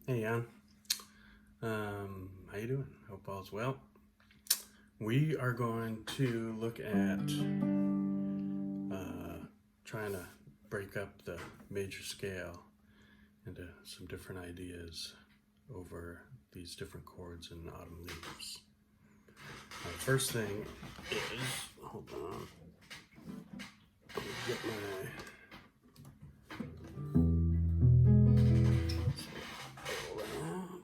Hey, Jan. How you doing? Hope all's well. We are going to look at trying to break up the major scale into some different ideas over these different chords in Autumn Leaves. First thing is, hold on, let me get my around.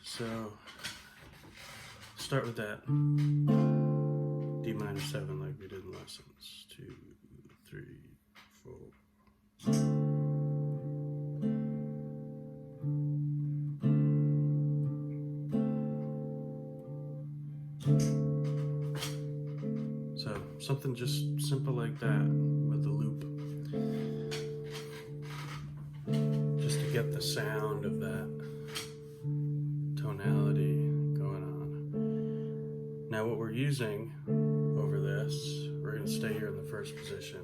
So start with that D minor 7 like we did in lessons. 2, 3, 4. So something just simple like that with the loop, just to get the sound of that tonality going on. Now what we're using over this, we're going to stay here in the first position,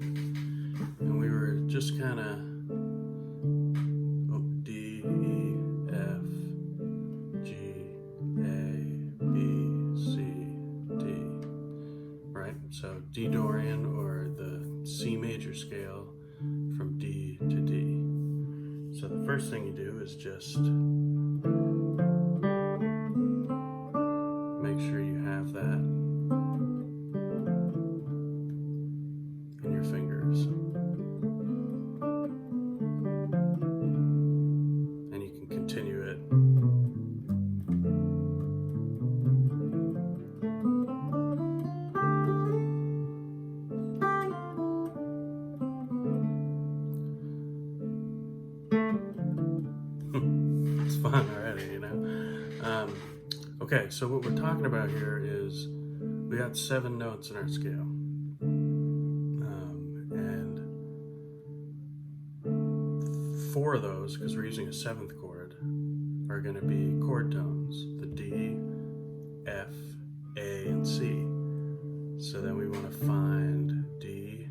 and we were just kind of D, E, F, G, A, B, C, D, right? So D Dorian, or the C major scale from D to D. So the first thing you do is just make sure you have that in your fingers. And you can continue it. It's fun already, you know? Okay, so what we're talking about here is we got 7 notes in our scale. And 4 of those, because we're using a 7th chord, are going to be chord tones, the D, F, A, and C. So then we want to find D,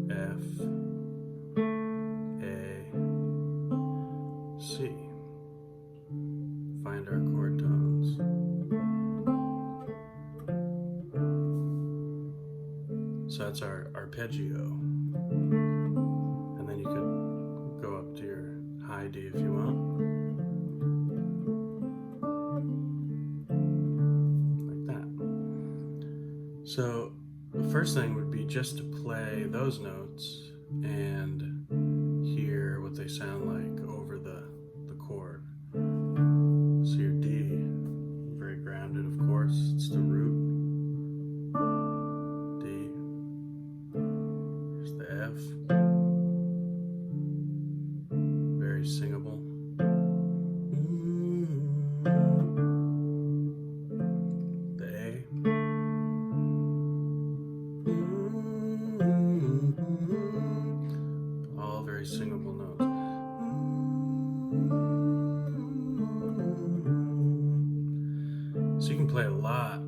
F, A, C. Find our chord tones. So that's our arpeggio. And then you could go up to your high D if you want. Like that. So the first thing would be just to play those notes and hear what they sound like over the chord. So your D, very grounded, of course, it's the root. D. There's the F. Very singable. The A. All very singable notes. So you can play a lot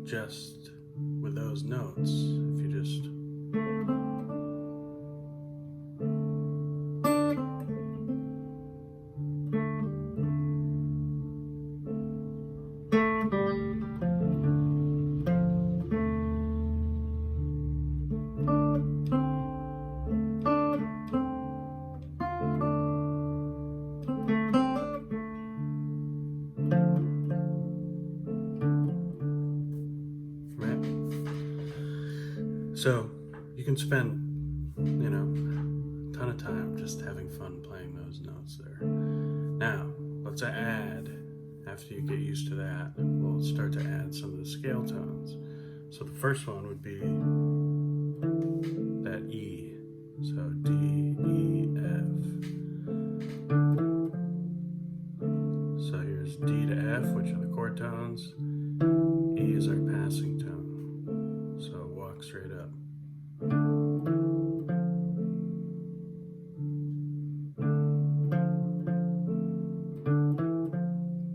just with those notes if you just So you can spend, a ton of time just having fun playing those notes there. Now, let's add, after you get used to that, we'll start to add some of the scale tones. So the first one would be that E. So D, E, F. So here's D to F, which are the chord tones. E is our passing tone. So walk straight up.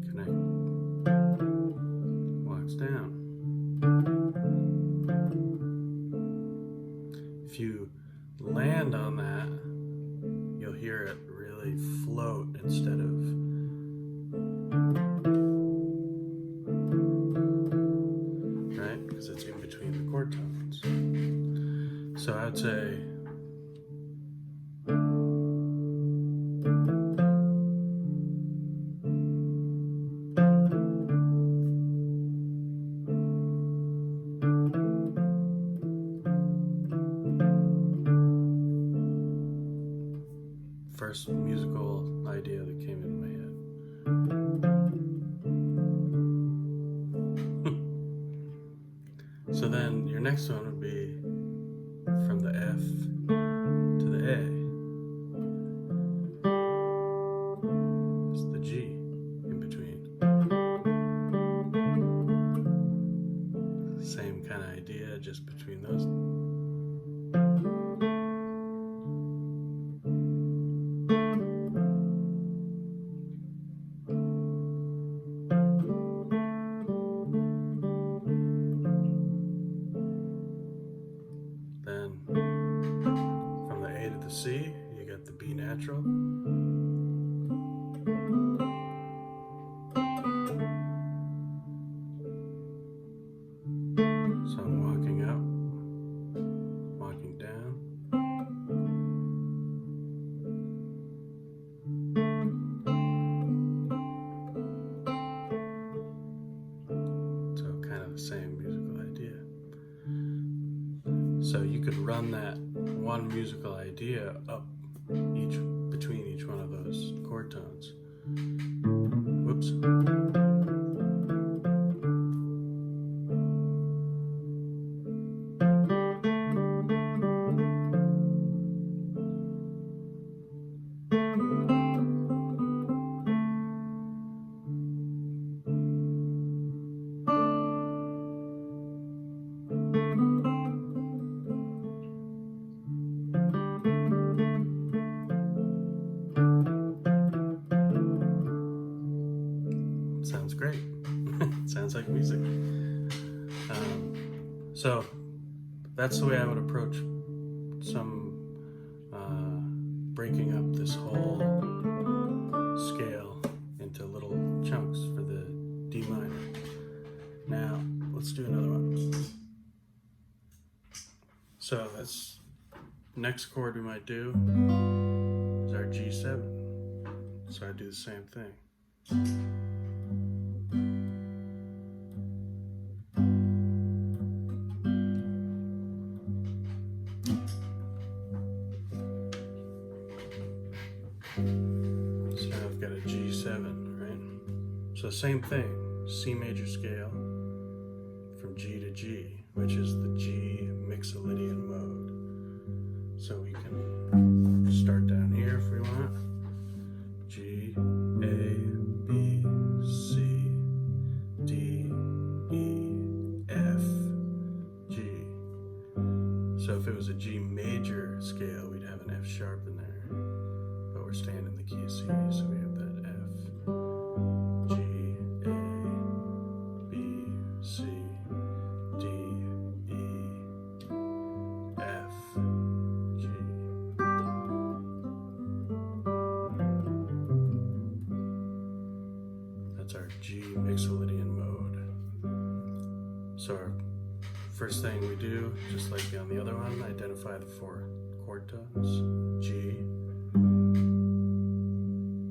Connect. Walks down. instead of right, because it's in between the chord tones. So I would say first musical idea that came into my head. So then your next one would be from the F to the A. It's the G in between. Same kind of idea, just between those. Then from the A to the C, you got the B natural. So I'm walking up, walking down. So kind of the same musical idea. So you could run that one musical idea up between each one of those chord tones. Whoops. Sounds great. Sounds like music. So that's the way I would approach breaking up this whole scale into little chunks for the D minor. Now let's do another one. So that's next chord we might do is our G7. So I do the same thing. So I've got a G7, right? So same thing, C major scale from G to G, which is the G Mixolydian mode. So we can start down here if we want. G, A, B, C, D, E, F, G. So if it was a G major scale, we'd have an F sharp in there. But we're staying in the key of C, so we have that F. G, A, B, C, D, E, F, G. That's our G Mixolydian mode. So our first thing we do, just like on the other one, identify the 4 chord tones. G,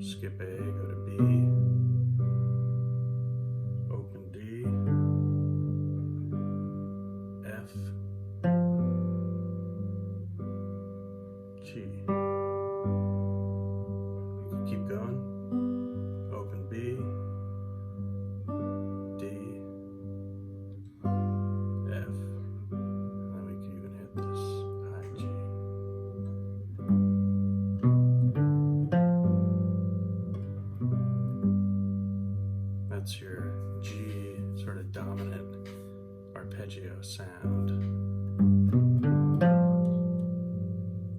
skip A, go to B, open D, F, G. We can keep going. Open B, D, F, and then we can even hit this high G. That's your G sort of dominant arpeggio sound.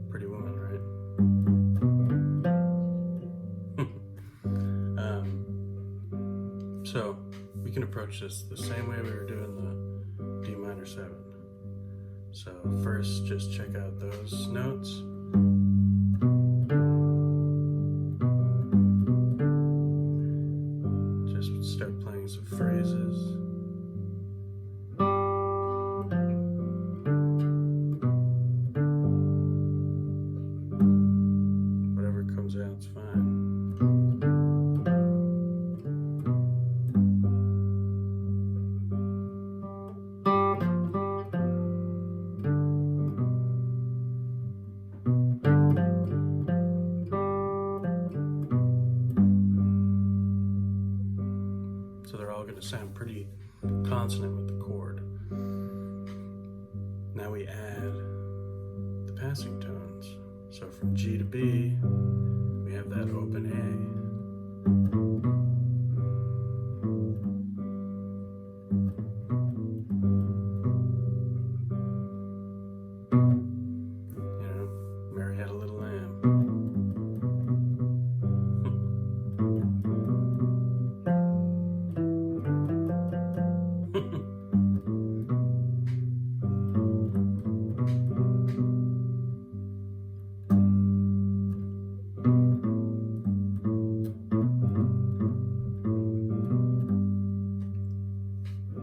Pretty woman, right? So we can approach this the same way we were doing the D minor 7. So first, just check out those notes. phrases. Whatever comes out is fine. So they're all going to sound pretty consonant with the chord. Now we add the passing tones. So from G to B, we have that open A. You know, Mary had a little lamb.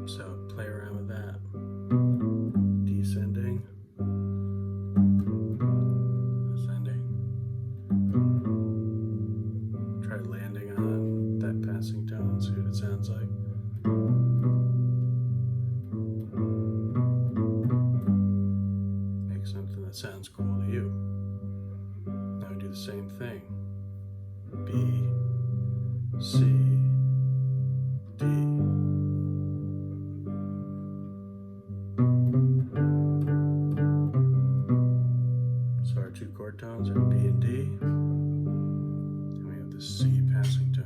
So play around with that. Descending, ascending. Try landing on that passing tone, see what it sounds like. Make something that sounds cool to you. Now we do the same thing. B, C, D. So our two chord tones are B and D, and we have the C passing tone.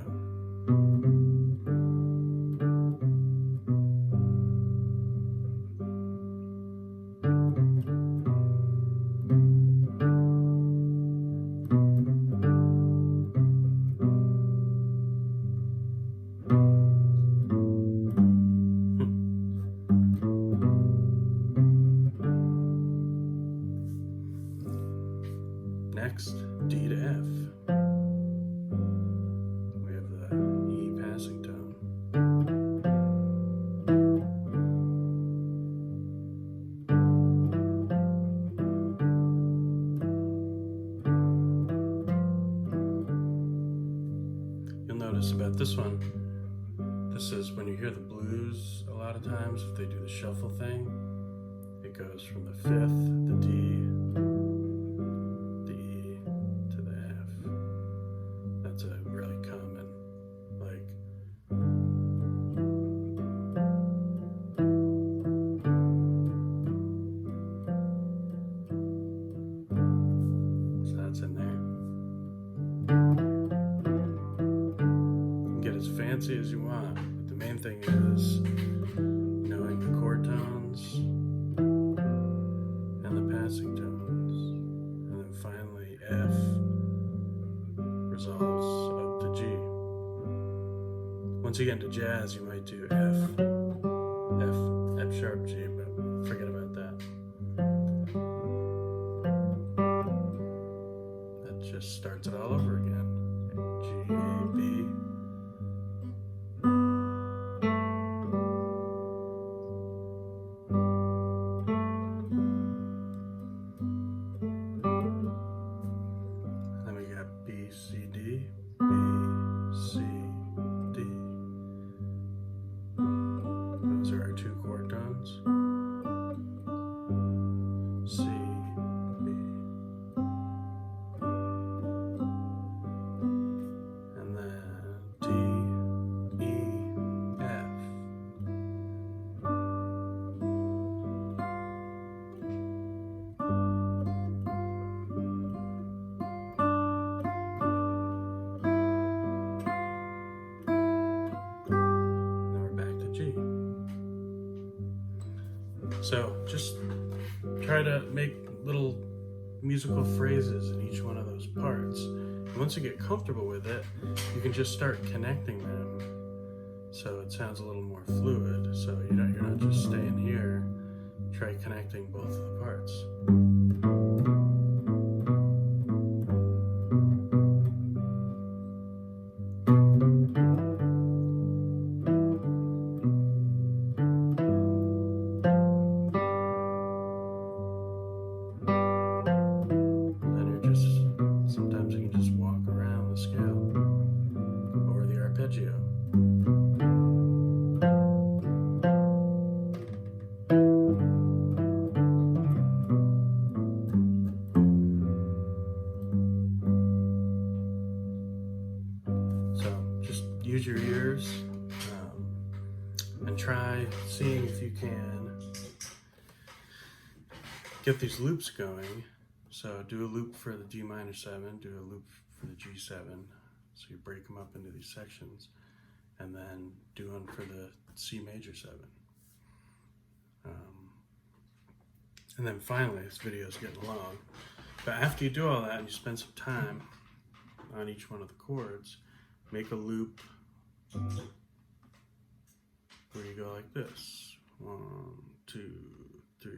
Next, D to F. We have the E passing tone. You'll notice about this one, this is when you hear the blues a lot of times, if they do the shuffle thing, it goes from the fifth, the D, the E to the F. That's a really common, like, so that's in there. You can get as fancy as you want, but the main thing is knowing the chord tones and the passing tones, and then finally F resolves up to G. Once you get into jazz, you might do F sharp G, but forget about that. That just starts it all over again. G, A, B. Then we got B, C, D, B, C, D. Those are our two chord tones. C, B. And then D, E, F. Now we're back to G. So just try to make little musical phrases in each one of those parts. And once you get comfortable with it, you can just start connecting them so it sounds a little more fluid. So you're not just staying here. Try connecting both of the parts. by seeing if you can get these loops going. So do a loop for the D minor 7, do a loop for the G7. So you break them up into these sections, and then do one for the C major 7. And then finally, this video is getting long, but after you do all that and you spend some time on each one of the chords, make a loop where you go like this. 1, 2, 3,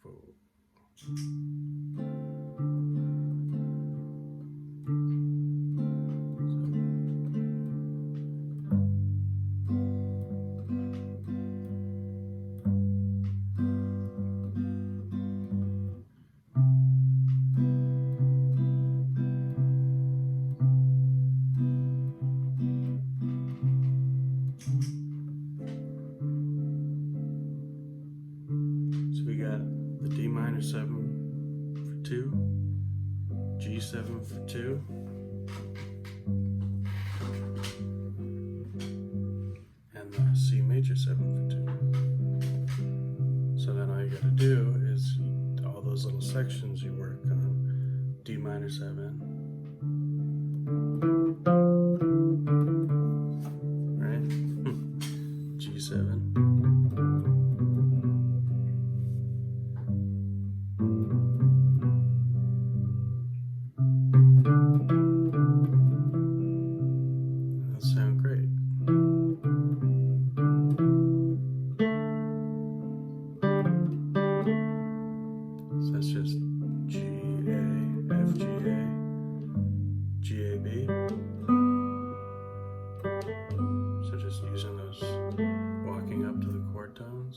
4. So we got the D minor 7 for 2, G7 for 2, and the C major 7 for 2. So then all you gotta do is all those little sections you work on. D minor 7, right? G7. Sound great. So that's just G, A, F, G, A, G, A, B. So just using those, walking up to the chord tones,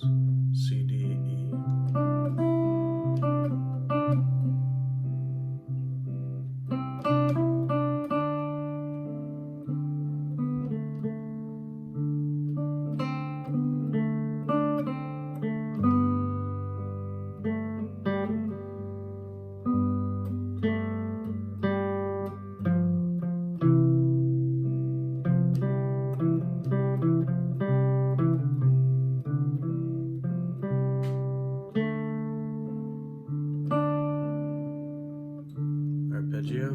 C, D, E. Arpeggio.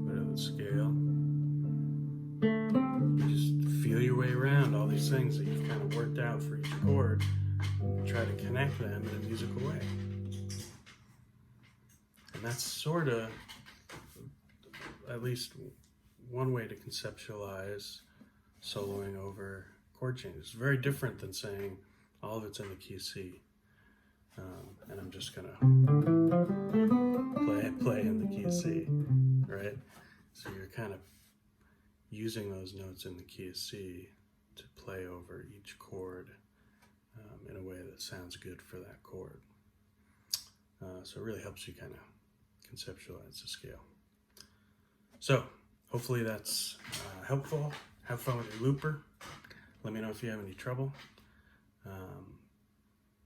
Bit of the scale. You just feel your way around all these things that you've kind of worked out for each chord. Try to connect them in a musical way. And that's sort of, at least one way to conceptualize soloing over chord changes. It's very different than saying all of it's in the key of C. And I'm just gonna play in the key of C, right? So you're kind of using those notes in the key of C to play over each chord in a way that sounds good for that chord. So it really helps you kind of conceptualize the scale. So hopefully that's helpful. Have fun with your looper. Let me know if you have any trouble.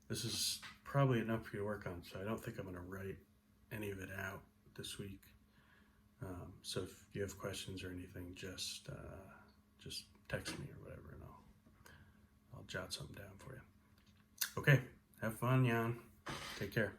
This is probably enough for you to work on, so I don't think I'm going to write any of it out this week. So if you have questions or anything, just text me or whatever, and I'll jot something down for you. Okay, have fun, Jan. Take care.